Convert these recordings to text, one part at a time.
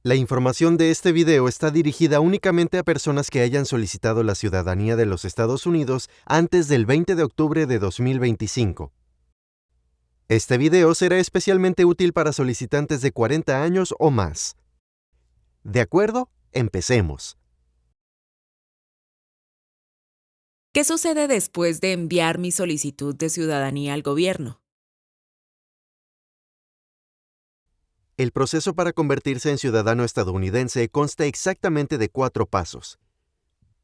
La información de este video está dirigida únicamente a personas que hayan solicitado la ciudadanía de los Estados Unidos antes del 20 de octubre de 2025. Este video será especialmente útil para solicitantes de 40 años o más. ¿De acuerdo? Empecemos. ¿Qué sucede después de enviar mi solicitud de ciudadanía al gobierno? El proceso para convertirse en ciudadano estadounidense consta exactamente de 4 pasos.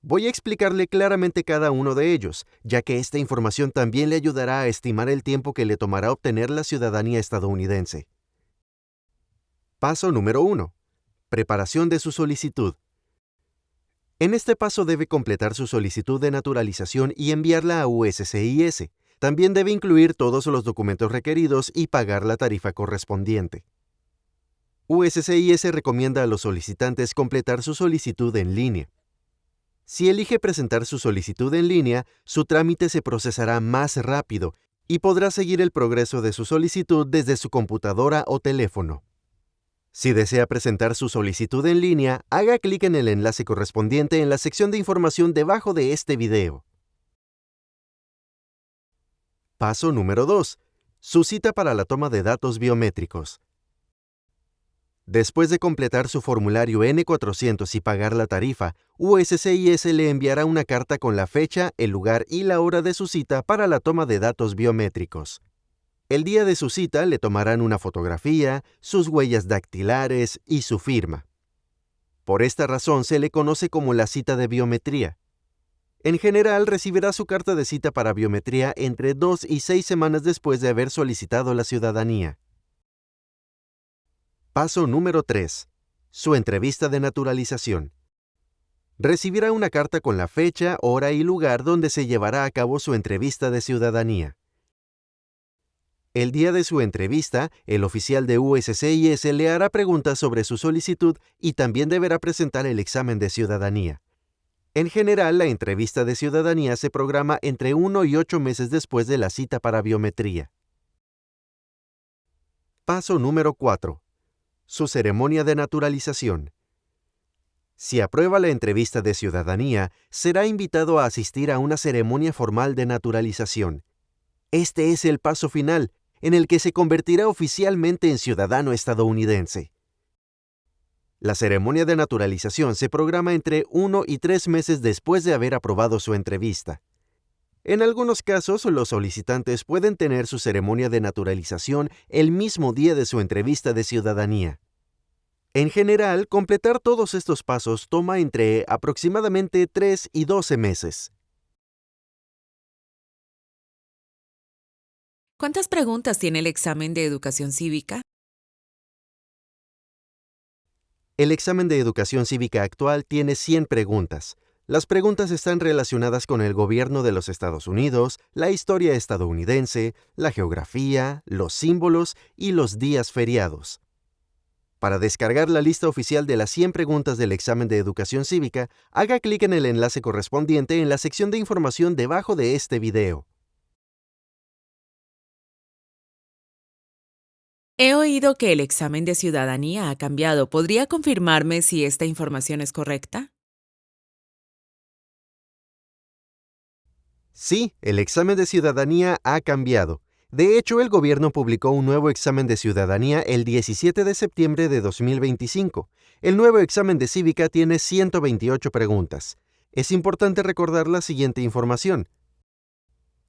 Voy a explicarle claramente cada uno de ellos, ya que esta información también le ayudará a estimar el tiempo que le tomará obtener la ciudadanía estadounidense. Paso número 1. Preparación de su solicitud. En este paso debe completar su solicitud de naturalización y enviarla a USCIS. También debe incluir todos los documentos requeridos y pagar la tarifa correspondiente. USCIS recomienda a los solicitantes completar su solicitud en línea. Si elige presentar su solicitud en línea, su trámite se procesará más rápido y podrá seguir el progreso de su solicitud desde su computadora o teléfono. Si desea presentar su solicitud en línea, haga clic en el enlace correspondiente en la sección de información debajo de este video. Paso número 2. Su cita para la toma de datos biométricos. Después de completar su formulario N400 y pagar la tarifa, USCIS le enviará una carta con la fecha, el lugar y la hora de su cita para la toma de datos biométricos. El día de su cita le tomarán una fotografía, sus huellas dactilares y su firma. Por esta razón se le conoce como la cita de biometría. En general, recibirá su carta de cita para biometría entre 2 y 6 semanas después de haber solicitado la ciudadanía. Paso número 3. Su entrevista de naturalización. Recibirá una carta con la fecha, hora y lugar donde se llevará a cabo su entrevista de ciudadanía. El día de su entrevista, el oficial de USCIS le hará preguntas sobre su solicitud y también deberá presentar el examen de ciudadanía. En general, la entrevista de ciudadanía se programa entre 1 y 8 meses después de la cita para biometría. Paso número 4. Su ceremonia de naturalización. Si aprueba la entrevista de ciudadanía, será invitado a asistir a una ceremonia formal de naturalización. Este es el paso final, en el que se convertirá oficialmente en ciudadano estadounidense. La ceremonia de naturalización se programa entre 1 y 3 meses después de haber aprobado su entrevista. En algunos casos, los solicitantes pueden tener su ceremonia de naturalización el mismo día de su entrevista de ciudadanía. En general, completar todos estos pasos toma entre aproximadamente 3 y 12 meses. ¿Cuántas preguntas tiene el examen de educación cívica? El examen de educación cívica actual tiene 100 preguntas. Las preguntas están relacionadas con el gobierno de los Estados Unidos, la historia estadounidense, la geografía, los símbolos y los días feriados. Para descargar la lista oficial de las 100 preguntas del examen de educación cívica, haga clic en el enlace correspondiente en la sección de información debajo de este video. He oído que el examen de ciudadanía ha cambiado. ¿Podría confirmarme si esta información es correcta? Sí, el examen de ciudadanía ha cambiado. De hecho, el gobierno publicó un nuevo examen de ciudadanía el 17 de septiembre de 2025. El nuevo examen de cívica tiene 128 preguntas. Es importante recordar la siguiente información.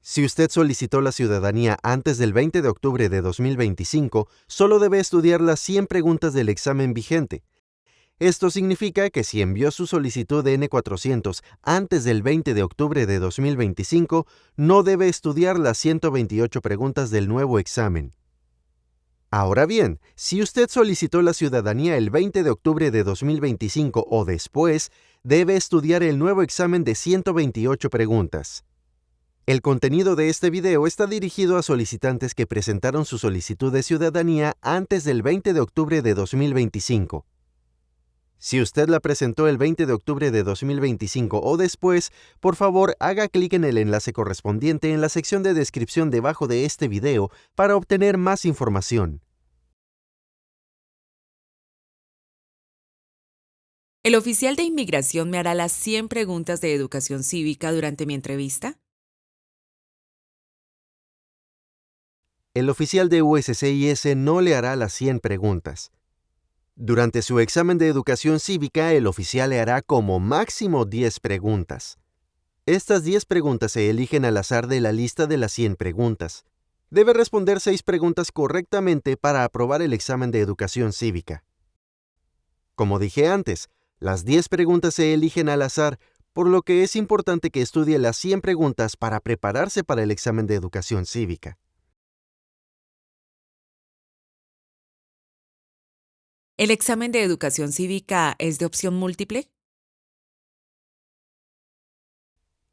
Si usted solicitó la ciudadanía antes del 20 de octubre de 2025, solo debe estudiar las 100 preguntas del examen vigente. Esto significa que si envió su solicitud de N400 antes del 20 de octubre de 2025, no debe estudiar las 128 preguntas del nuevo examen. Ahora bien, si usted solicitó la ciudadanía el 20 de octubre de 2025 o después, debe estudiar el nuevo examen de 128 preguntas. El contenido de este video está dirigido a solicitantes que presentaron su solicitud de ciudadanía antes del 20 de octubre de 2025. Si usted la presentó el 20 de octubre de 2025 o después, por favor haga clic en el enlace correspondiente en la sección de descripción debajo de este video para obtener más información. ¿El oficial de inmigración me hará las 100 preguntas de educación cívica durante mi entrevista? El oficial de USCIS no le hará las 100 preguntas. Durante su examen de educación cívica, el oficial le hará como máximo 10 preguntas. Estas 10 preguntas se eligen al azar de la lista de las 100 preguntas. Debe responder 6 preguntas correctamente para aprobar el examen de educación cívica. Como dije antes, las 10 preguntas se eligen al azar, por lo que es importante que estudie las 100 preguntas para prepararse para el examen de educación cívica. ¿El examen de educación cívica es de opción múltiple?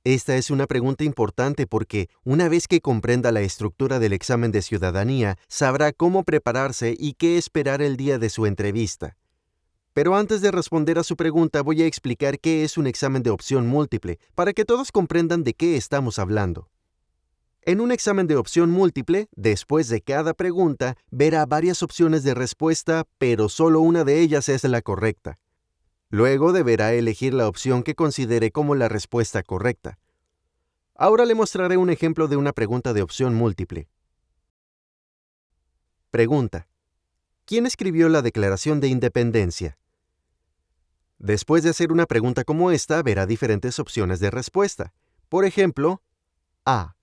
Esta es una pregunta importante porque, una vez que comprenda la estructura del examen de ciudadanía, sabrá cómo prepararse y qué esperar el día de su entrevista. Pero antes de responder a su pregunta, voy a explicar qué es un examen de opción múltiple, para que todos comprendan de qué estamos hablando. En un examen de opción múltiple, después de cada pregunta, verá varias opciones de respuesta, pero solo una de ellas es la correcta. Luego deberá elegir la opción que considere como la respuesta correcta. Ahora le mostraré un ejemplo de una pregunta de opción múltiple. Pregunta: ¿quién escribió la Declaración de Independencia? Después de hacer una pregunta como esta, verá diferentes opciones de respuesta. Por ejemplo, A.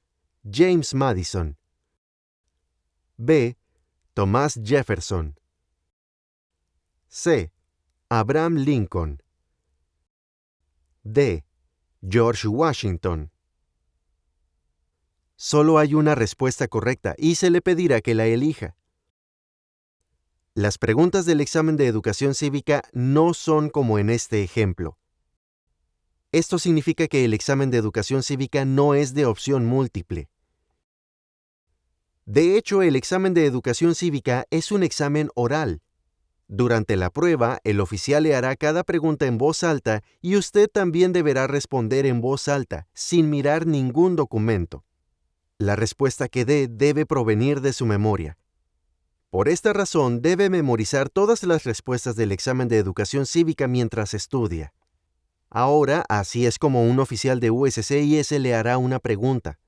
James Madison. B. Thomas Jefferson. C. Abraham Lincoln. D. George Washington. Solo hay una respuesta correcta y se le pedirá que la elija. Las preguntas del examen de educación cívica no son como en este ejemplo. Esto significa que el examen de educación cívica no es de opción múltiple. De hecho, el examen de educación cívica es un examen oral. Durante la prueba, el oficial le hará cada pregunta en voz alta y usted también deberá responder en voz alta, sin mirar ningún documento. La respuesta que dé debe provenir de su memoria. Por esta razón, debe memorizar todas las respuestas del examen de educación cívica mientras estudia. Ahora, así es como un oficial de USCIS le hará una pregunta.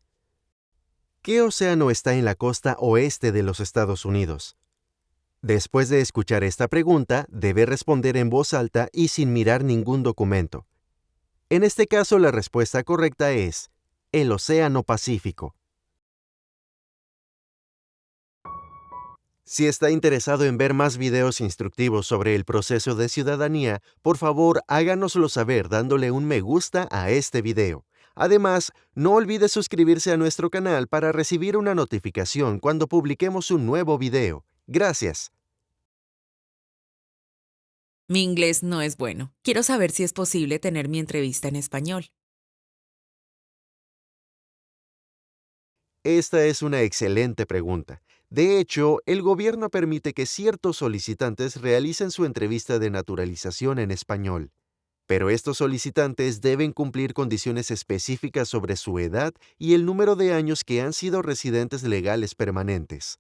¿Qué océano está en la costa oeste de los Estados Unidos? Después de escuchar esta pregunta, debe responder en voz alta y sin mirar ningún documento. En este caso, la respuesta correcta es el Océano Pacífico. Si está interesado en ver más videos instructivos sobre el proceso de ciudadanía, por favor háganoslo saber dándole un me gusta a este video. Además, no olvide suscribirse a nuestro canal para recibir una notificación cuando publiquemos un nuevo video. Gracias. Mi inglés no es bueno. Quiero saber si es posible tener mi entrevista en español. Esta es una excelente pregunta. De hecho, el gobierno permite que ciertos solicitantes realicen su entrevista de naturalización en español. Pero estos solicitantes deben cumplir condiciones específicas sobre su edad y el número de años que han sido residentes legales permanentes.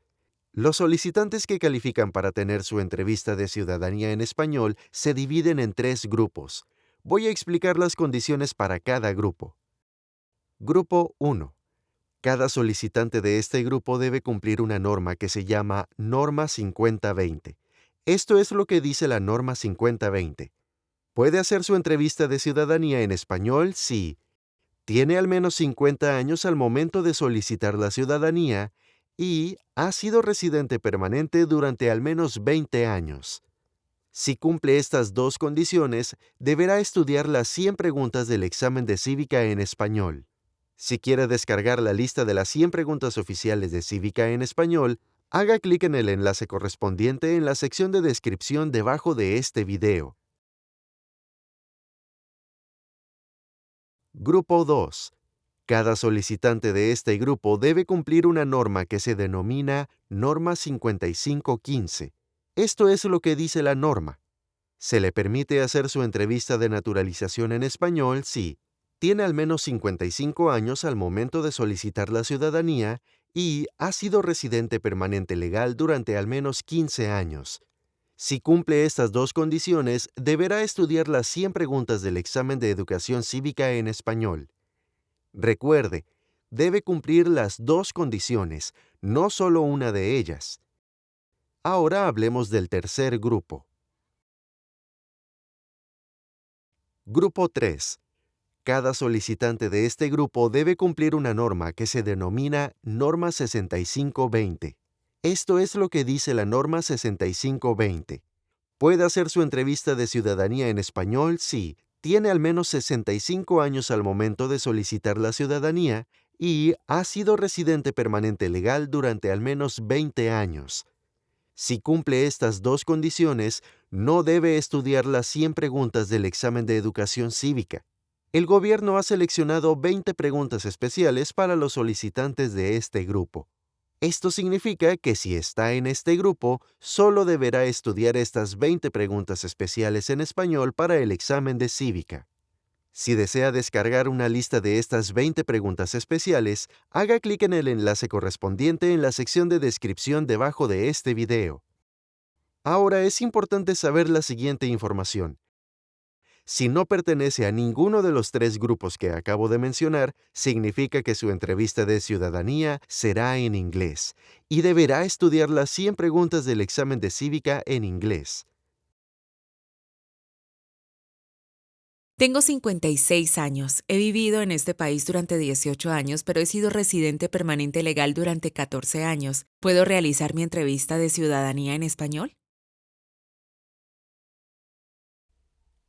Los solicitantes que califican para tener su entrevista de ciudadanía en español se dividen en 3 grupos. Voy a explicar las condiciones para cada grupo. Grupo 1. Cada solicitante de este grupo debe cumplir una norma que se llama Norma 5020. Esto es lo que dice la Norma 5020. Puede hacer su entrevista de ciudadanía en español si tiene al menos 50 años al momento de solicitar la ciudadanía y ha sido residente permanente durante al menos 20 años. Si cumple estas 2 condiciones, deberá estudiar las 100 preguntas del examen de cívica en español. Si quiere descargar la lista de las 100 preguntas oficiales de cívica en español, haga clic en el enlace correspondiente en la sección de descripción debajo de este video. Grupo 2. Cada solicitante de este grupo debe cumplir una norma que se denomina Norma 5515. Esto es lo que dice la norma. Se le permite hacer su entrevista de naturalización en español si tiene al menos 55 años al momento de solicitar la ciudadanía y ha sido residente permanente legal durante al menos 15 años. Si cumple estas dos condiciones, deberá estudiar las 100 preguntas del examen de educación cívica en español. Recuerde, debe cumplir las dos condiciones, no solo una de ellas. Ahora hablemos del tercer grupo. Grupo 3. Cada solicitante de este grupo debe cumplir una norma que se denomina Norma 6520. Esto es lo que dice la Norma 6520. Puede hacer su entrevista de ciudadanía en español si tiene al menos 65 años al momento de solicitar la ciudadanía y ha sido residente permanente legal durante al menos 20 años. Si cumple estas dos condiciones, no debe estudiar las 100 preguntas del examen de educación cívica. El gobierno ha seleccionado 20 preguntas especiales para los solicitantes de este grupo. Esto significa que si está en este grupo, solo deberá estudiar estas 20 preguntas especiales en español para el examen de cívica. Si desea descargar una lista de estas 20 preguntas especiales, haga clic en el enlace correspondiente en la sección de descripción debajo de este video. Ahora es importante saber la siguiente información. Si no pertenece a ninguno de los 3 grupos que acabo de mencionar, significa que su entrevista de ciudadanía será en inglés y deberá estudiar las 100 preguntas del examen de cívica en inglés. Tengo 56 años. He vivido en este país durante 18 años, pero he sido residente permanente legal durante 14 años. ¿Puedo realizar mi entrevista de ciudadanía en español?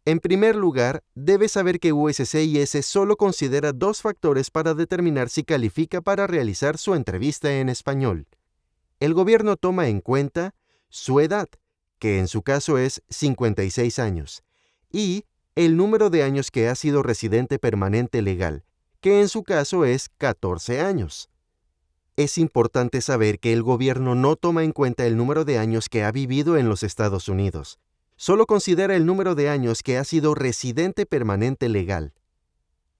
En primer lugar, debe saber que USCIS solo considera 2 factores para determinar si califica para realizar su entrevista en español. El gobierno toma en cuenta su edad, que en su caso es 56 años, y el número de años que ha sido residente permanente legal, que en su caso es 14 años. Es importante saber que el gobierno no toma en cuenta el número de años que ha vivido en los Estados Unidos. Solo considera el número de años que ha sido residente permanente legal.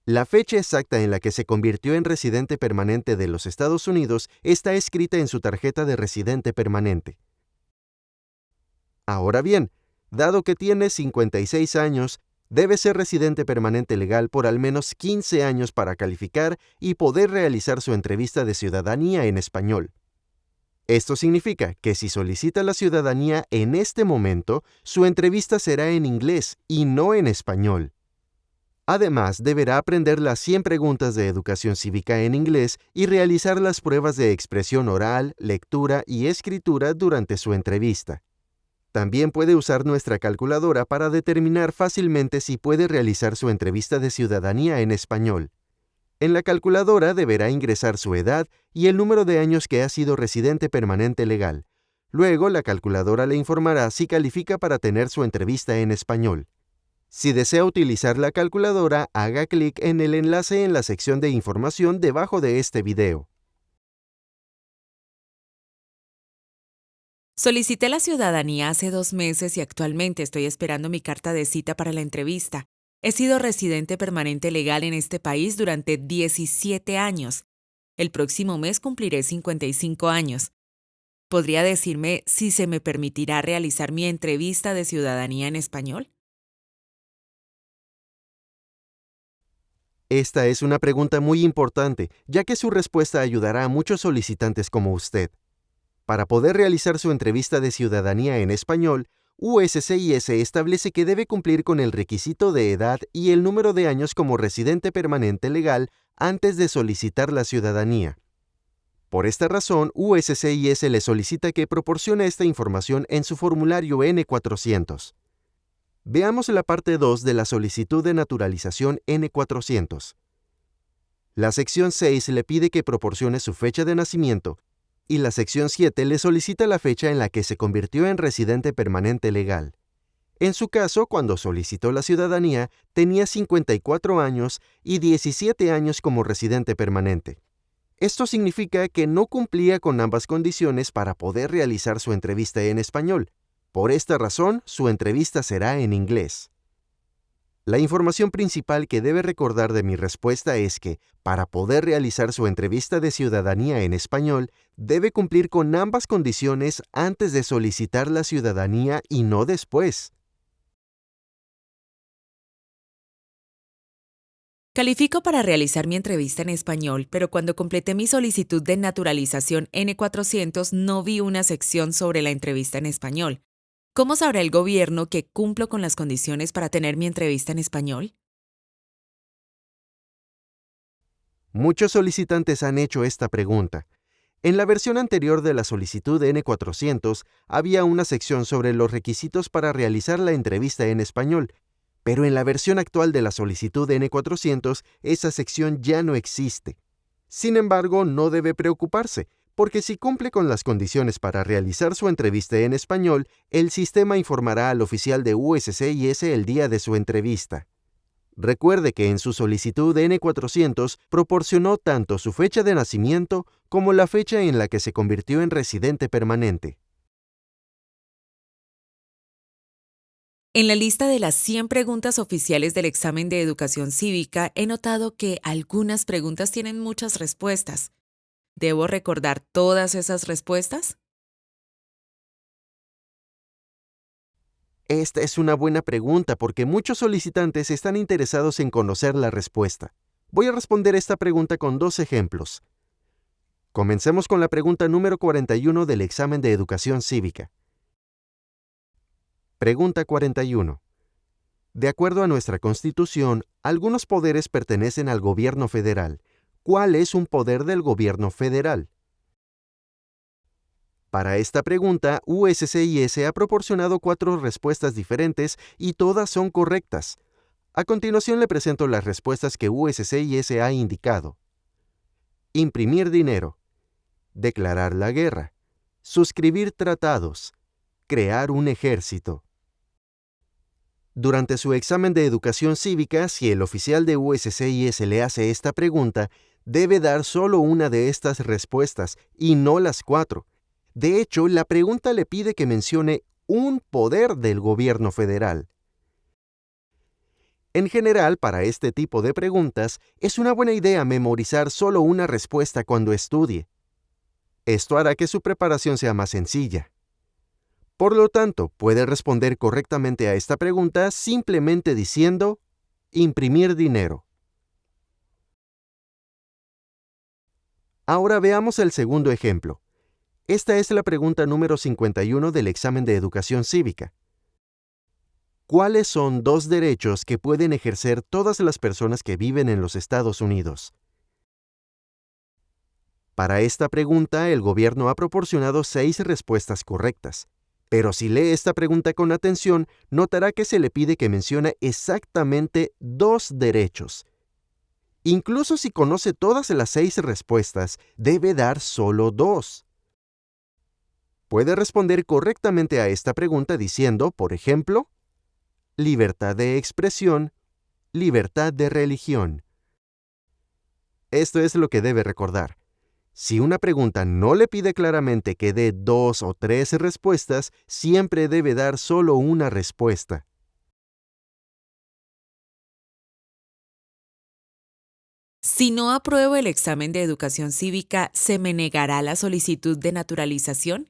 La fecha exacta en la que se convirtió en residente permanente de los Estados Unidos está escrita en su tarjeta de residente permanente. Ahora bien, dado que tiene 56 años, debe ser residente permanente legal por al menos 15 años para calificar y poder realizar su entrevista de ciudadanía en español. Esto significa que si solicita la ciudadanía en este momento, su entrevista será en inglés y no en español. Además, deberá aprender las 100 preguntas de educación cívica en inglés y realizar las pruebas de expresión oral, lectura y escritura durante su entrevista. También puede usar nuestra calculadora para determinar fácilmente si puede realizar su entrevista de ciudadanía en español. En la calculadora deberá ingresar su edad y el número de años que ha sido residente permanente legal. Luego, la calculadora le informará si califica para tener su entrevista en español. Si desea utilizar la calculadora, haga clic en el enlace en la sección de información debajo de este video. Solicité la ciudadanía hace 2 meses y actualmente estoy esperando mi carta de cita para la entrevista. He sido residente permanente legal en este país durante 17 años. El próximo mes cumpliré 55 años. ¿Podría decirme si se me permitirá realizar mi entrevista de ciudadanía en español? Esta es una pregunta muy importante, ya que su respuesta ayudará a muchos solicitantes como usted. Para poder realizar su entrevista de ciudadanía en español, USCIS establece que debe cumplir con el requisito de edad y el número de años como residente permanente legal antes de solicitar la ciudadanía. Por esta razón, USCIS le solicita que proporcione esta información en su formulario N400. Veamos la parte 2 de la solicitud de naturalización N400. La sección 6 le pide que proporcione su fecha de nacimiento y la sección 7 le solicita la fecha en la que se convirtió en residente permanente legal. En su caso, cuando solicitó la ciudadanía, tenía 54 años y 17 años como residente permanente. Esto significa que no cumplía con ambas condiciones para poder realizar su entrevista en español. Por esta razón, su entrevista será en inglés. La información principal que debe recordar de mi respuesta es que, para poder realizar su entrevista de ciudadanía en español, debe cumplir con ambas condiciones antes de solicitar la ciudadanía y no después. Califico para realizar mi entrevista en español, pero cuando completé mi solicitud de naturalización N400 no vi una sección sobre la entrevista en español. ¿Cómo sabrá el gobierno que cumplo con las condiciones para tener mi entrevista en español? Muchos solicitantes han hecho esta pregunta. En la versión anterior de la solicitud N400 había una sección sobre los requisitos para realizar la entrevista en español, pero en la versión actual de la solicitud N400 esa sección ya no existe. Sin embargo, no debe preocuparse, porque si cumple con las condiciones para realizar su entrevista en español, el sistema informará al oficial de USCIS el día de su entrevista. Recuerde que en su solicitud N400 proporcionó tanto su fecha de nacimiento como la fecha en la que se convirtió en residente permanente. En la lista de las 100 preguntas oficiales del examen de educación cívica he notado que algunas preguntas tienen muchas respuestas. ¿Debo recordar todas esas respuestas? Esta es una buena pregunta porque muchos solicitantes están interesados en conocer la respuesta. Voy a responder esta pregunta con dos ejemplos. Comencemos con la pregunta número 41 del examen de educación cívica. Pregunta 41. De acuerdo a nuestra Constitución, algunos poderes pertenecen al gobierno federal. ¿Cuál es un poder del gobierno federal? Para esta pregunta, USCIS ha proporcionado 4 respuestas diferentes y todas son correctas. A continuación le presento las respuestas que USCIS ha indicado. Imprimir dinero. Declarar la guerra. Suscribir tratados. Crear un ejército. Durante su examen de educación cívica, si el oficial de USCIS le hace esta pregunta, debe dar solo una de estas respuestas y no las 4. De hecho, la pregunta le pide que mencione un poder del gobierno federal. En general, para este tipo de preguntas, es una buena idea memorizar solo una respuesta cuando estudie. Esto hará que su preparación sea más sencilla. Por lo tanto, puede responder correctamente a esta pregunta simplemente diciendo imprimir dinero. Ahora veamos el segundo ejemplo. Esta es la pregunta número 51 del examen de educación cívica. ¿Cuáles son 2 derechos que pueden ejercer todas las personas que viven en los Estados Unidos? Para esta pregunta, el gobierno ha proporcionado 6 respuestas correctas. Pero si lee esta pregunta con atención, notará que se le pide que mencione exactamente 2 derechos. Incluso si conoce todas las 6 respuestas, debe dar solo 2. Puede responder correctamente a esta pregunta diciendo, por ejemplo, libertad de expresión, libertad de religión. Esto es lo que debe recordar. Si una pregunta no le pide claramente que dé 2 o 3 respuestas, siempre debe dar solo una respuesta. Si no apruebo el examen de educación cívica, ¿se me negará la solicitud de naturalización?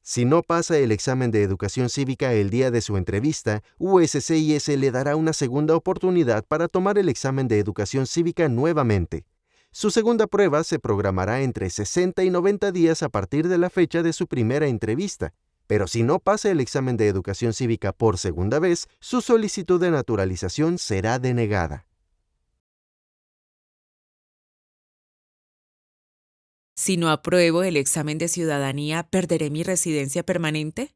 Si no pasa el examen de educación cívica el día de su entrevista, USCIS le dará una segunda oportunidad para tomar el examen de educación cívica nuevamente. Su segunda prueba se programará entre 60 y 90 días a partir de la fecha de su primera entrevista, pero si no pasa el examen de educación cívica por segunda vez, su solicitud de naturalización será denegada. Si no apruebo el examen de ciudadanía, ¿perderé mi residencia permanente?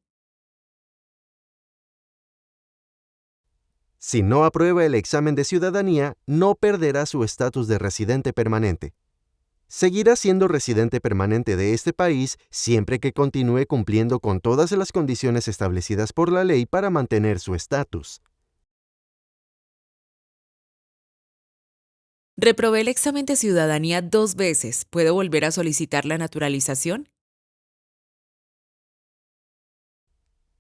Si no aprueba el examen de ciudadanía, no perderá su estatus de residente permanente. Seguirá siendo residente permanente de este país siempre que continúe cumpliendo con todas las condiciones establecidas por la ley para mantener su estatus. Reprobé el examen de ciudadanía 2 veces. ¿Puedo volver a solicitar la naturalización?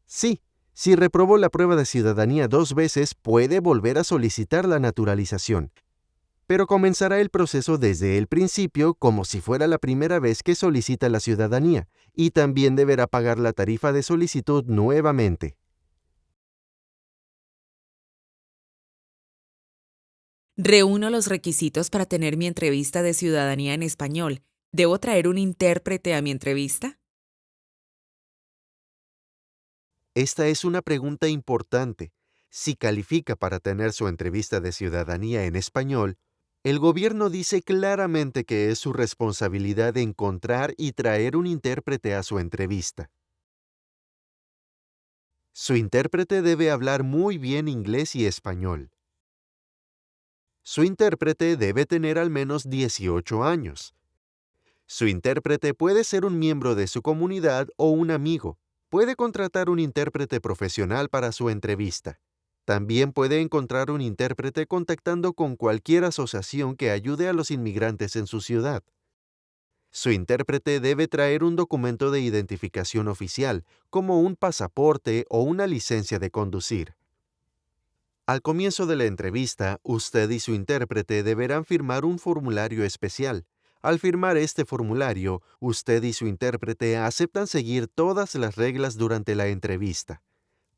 Sí, Si reprobó la prueba de ciudadanía 2 veces, puede volver a solicitar la naturalización, pero comenzará el proceso desde el principio como si fuera la primera vez que solicita la ciudadanía, y también deberá pagar la tarifa de solicitud nuevamente. Reúno los requisitos para tener mi entrevista de ciudadanía en español. ¿Debo traer un intérprete a mi entrevista? Esta es una pregunta importante. Si califica para tener su entrevista de ciudadanía en español, el gobierno dice claramente que es su responsabilidad encontrar y traer un intérprete a su entrevista. Su intérprete debe hablar muy bien inglés y español. Su intérprete debe tener al menos 18 años. Su intérprete puede ser un miembro de su comunidad o un amigo. Puede contratar un intérprete profesional para su entrevista. También puede encontrar un intérprete contactando con cualquier asociación que ayude a los inmigrantes en su ciudad. Su intérprete debe traer un documento de identificación oficial, como un pasaporte o una licencia de conducir. Al comienzo de la entrevista, usted y su intérprete deberán firmar un formulario especial. Al firmar este formulario, usted y su intérprete aceptan seguir todas las reglas durante la entrevista.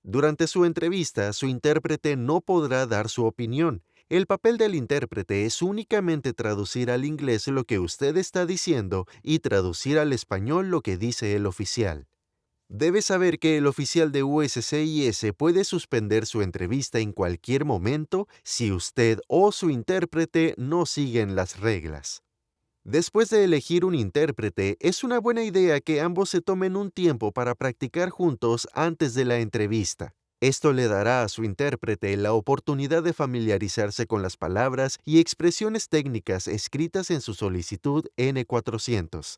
Durante su entrevista, su intérprete no podrá dar su opinión. El papel del intérprete es únicamente traducir al inglés lo que usted está diciendo y traducir al español lo que dice el oficial. Debe saber que el oficial de USCIS puede suspender su entrevista en cualquier momento si usted o su intérprete no siguen las reglas. Después de elegir un intérprete, es una buena idea que ambos se tomen un tiempo para practicar juntos antes de la entrevista. Esto le dará a su intérprete la oportunidad de familiarizarse con las palabras y expresiones técnicas escritas en su solicitud N400.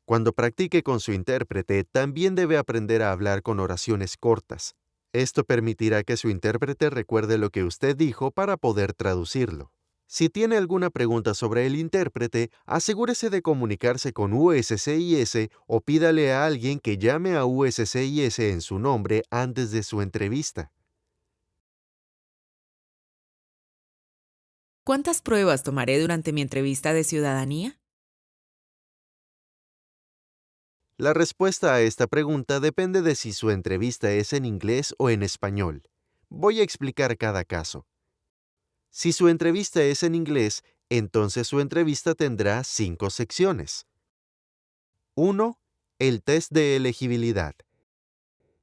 Cuando practique con su intérprete, también debe aprender a hablar con oraciones cortas. Esto permitirá que su intérprete recuerde lo que usted dijo para poder traducirlo. Si tiene alguna pregunta sobre el intérprete, asegúrese de comunicarse con USCIS o pídale a alguien que llame a USCIS en su nombre antes de su entrevista. ¿Cuántas pruebas tomaré durante mi entrevista de ciudadanía? La respuesta a esta pregunta depende de si su entrevista es en inglés o en español. Voy a explicar cada caso. Si su entrevista es en inglés, entonces su entrevista tendrá 5 secciones. 1. El test de elegibilidad.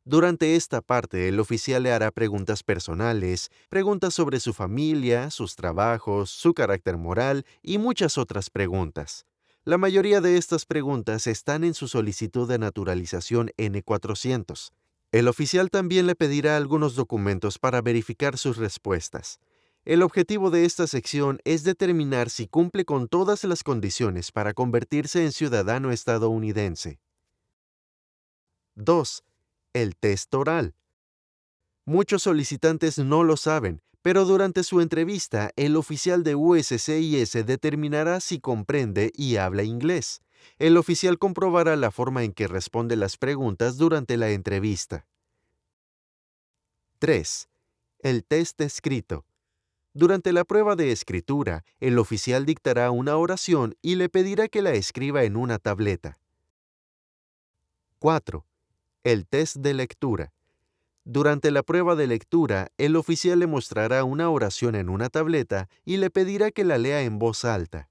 Durante esta parte, el oficial le hará preguntas personales, preguntas sobre su familia, sus trabajos, su carácter moral y muchas otras preguntas. La mayoría de estas preguntas están en su solicitud de naturalización N400. El oficial también le pedirá algunos documentos para verificar sus respuestas. El objetivo de esta sección es determinar si cumple con todas las condiciones para convertirse en ciudadano estadounidense. 2. El test oral. Muchos solicitantes no lo saben, pero durante su entrevista, el oficial de USCIS determinará si comprende y habla inglés. El oficial comprobará la forma en que responde las preguntas durante la entrevista. 3. El test escrito. Durante la prueba de escritura, el oficial dictará una oración y le pedirá que la escriba en una tableta. 4. El test de lectura. Durante la prueba de lectura, el oficial le mostrará una oración en una tableta y le pedirá que la lea en voz alta.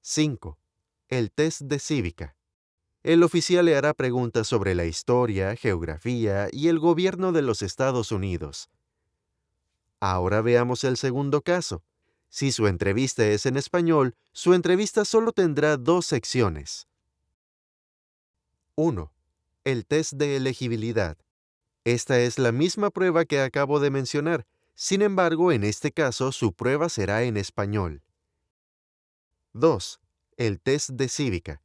5. El test de cívica. El oficial le hará preguntas sobre la historia, geografía y el gobierno de los Estados Unidos. Ahora veamos el segundo caso. Si su entrevista es en español, su entrevista solo tendrá 2 secciones. 1. El test de elegibilidad. Esta es la misma prueba que acabo de mencionar. Sin embargo, en este caso, su prueba será en español. 2. El test de cívica.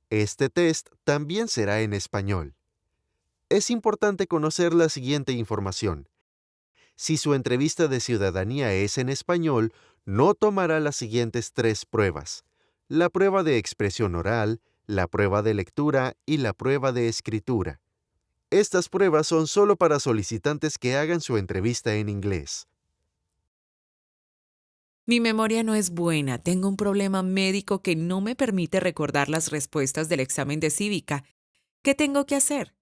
Este test también será en español. Es importante conocer la siguiente información. Si su entrevista de ciudadanía es en español, no tomará las siguientes 3 pruebas: la prueba de expresión oral, la prueba de lectura y la prueba de escritura. Estas pruebas son solo para solicitantes que hagan su entrevista en inglés. Mi memoria no es buena, tengo un problema médico que no me permite recordar las respuestas del examen de cívica. ¿Qué tengo que hacer?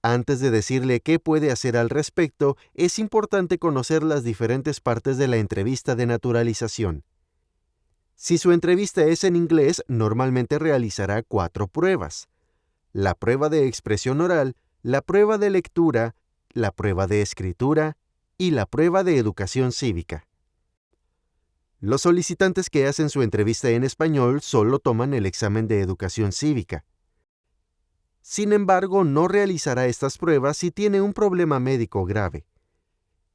Antes de decirle qué puede hacer al respecto, es importante conocer las diferentes partes de la entrevista de naturalización. Si su entrevista es en inglés, normalmente realizará 4 pruebas: la prueba de expresión oral, la prueba de lectura, la prueba de escritura y la prueba de educación cívica. Los solicitantes que hacen su entrevista en español solo toman el examen de educación cívica. Sin embargo, no realizará estas pruebas si tiene un problema médico grave.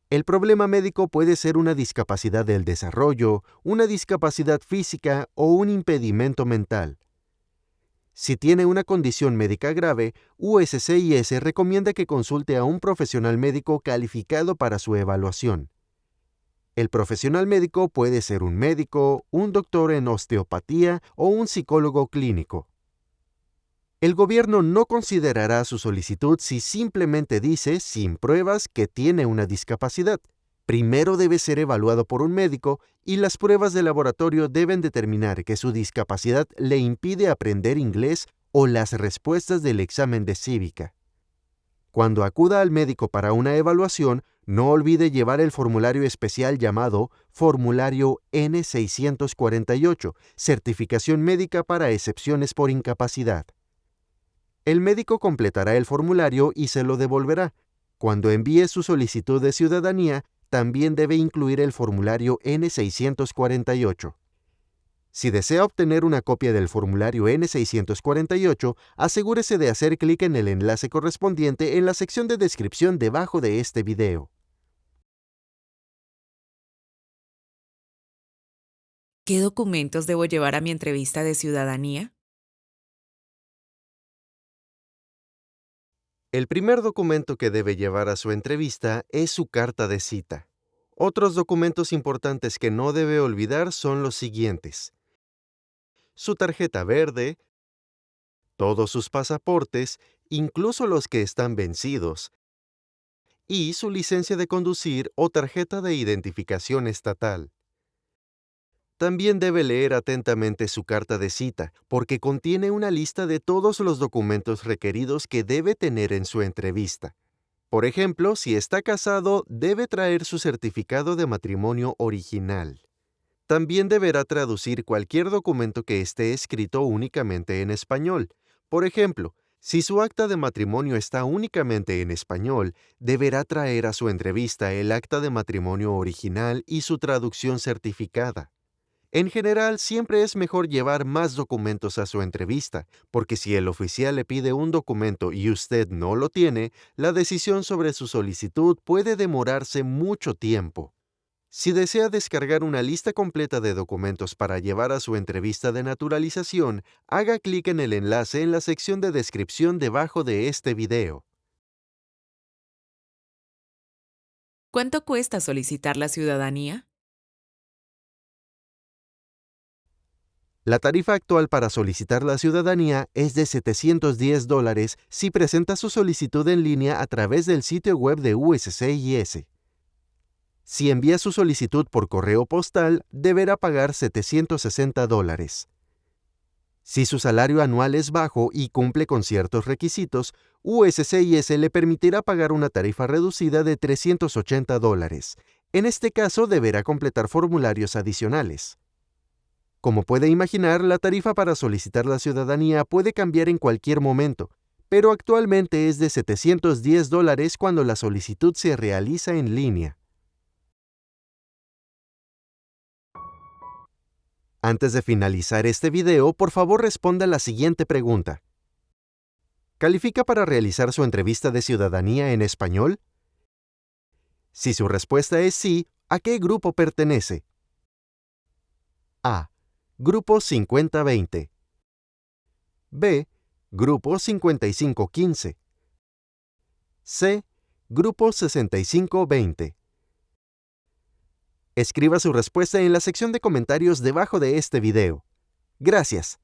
El problema médico puede ser una discapacidad del desarrollo, una discapacidad física o un impedimento mental. Si tiene una condición médica grave, USCIS recomienda que consulte a un profesional médico calificado para su evaluación. El profesional médico puede ser un médico, un doctor en osteopatía o un psicólogo clínico. El gobierno no considerará su solicitud si simplemente dice, sin pruebas, que tiene una discapacidad. Primero debe ser evaluado por un médico y las pruebas de laboratorio deben determinar que su discapacidad le impide aprender inglés o las respuestas del examen de cívica. Cuando acuda al médico para una evaluación, no olvide llevar el formulario especial llamado Formulario N648, Certificación Médica para Excepciones por Incapacidad. El médico completará el formulario y se lo devolverá. Cuando envíe su solicitud de ciudadanía, también debe incluir el formulario N648. Si desea obtener una copia del formulario N648, asegúrese de hacer clic en el enlace correspondiente en la sección de descripción debajo de este video. ¿Qué documentos debo llevar a mi entrevista de ciudadanía? El primer documento que debe llevar a su entrevista es su carta de cita. Otros documentos importantes que no debe olvidar son los siguientes: su tarjeta verde, todos sus pasaportes, incluso los que están vencidos, y su licencia de conducir o tarjeta de identificación estatal. También debe leer atentamente su carta de cita, porque contiene una lista de todos los documentos requeridos que debe tener en su entrevista. Por ejemplo, si está casado, debe traer su certificado de matrimonio original. También deberá traducir cualquier documento que esté escrito únicamente en español. Por ejemplo, si su acta de matrimonio está únicamente en español, deberá traer a su entrevista el acta de matrimonio original y su traducción certificada. En general, siempre es mejor llevar más documentos a su entrevista, porque si el oficial le pide un documento y usted no lo tiene, la decisión sobre su solicitud puede demorarse mucho tiempo. Si desea descargar una lista completa de documentos para llevar a su entrevista de naturalización, haga clic en el enlace en la sección de descripción debajo de este video. ¿Cuánto cuesta solicitar la ciudadanía? La tarifa actual para solicitar la ciudadanía es de $710 si presenta su solicitud en línea a través del sitio web de USCIS. Si envía su solicitud por correo postal, deberá pagar $760. Si su salario anual es bajo y cumple con ciertos requisitos, USCIS le permitirá pagar una tarifa reducida de $380. En este caso, deberá completar formularios adicionales. Como puede imaginar, la tarifa para solicitar la ciudadanía puede cambiar en cualquier momento, pero actualmente es de $710 cuando la solicitud se realiza en línea. Antes de finalizar este video, por favor responda la siguiente pregunta. ¿Califica para realizar su entrevista de ciudadanía en español? Si su respuesta es sí, ¿a qué grupo pertenece? A. Grupo 5020. B. Grupo 5515. C. Grupo 6520. Escriba su respuesta en la sección de comentarios debajo de este video. Gracias.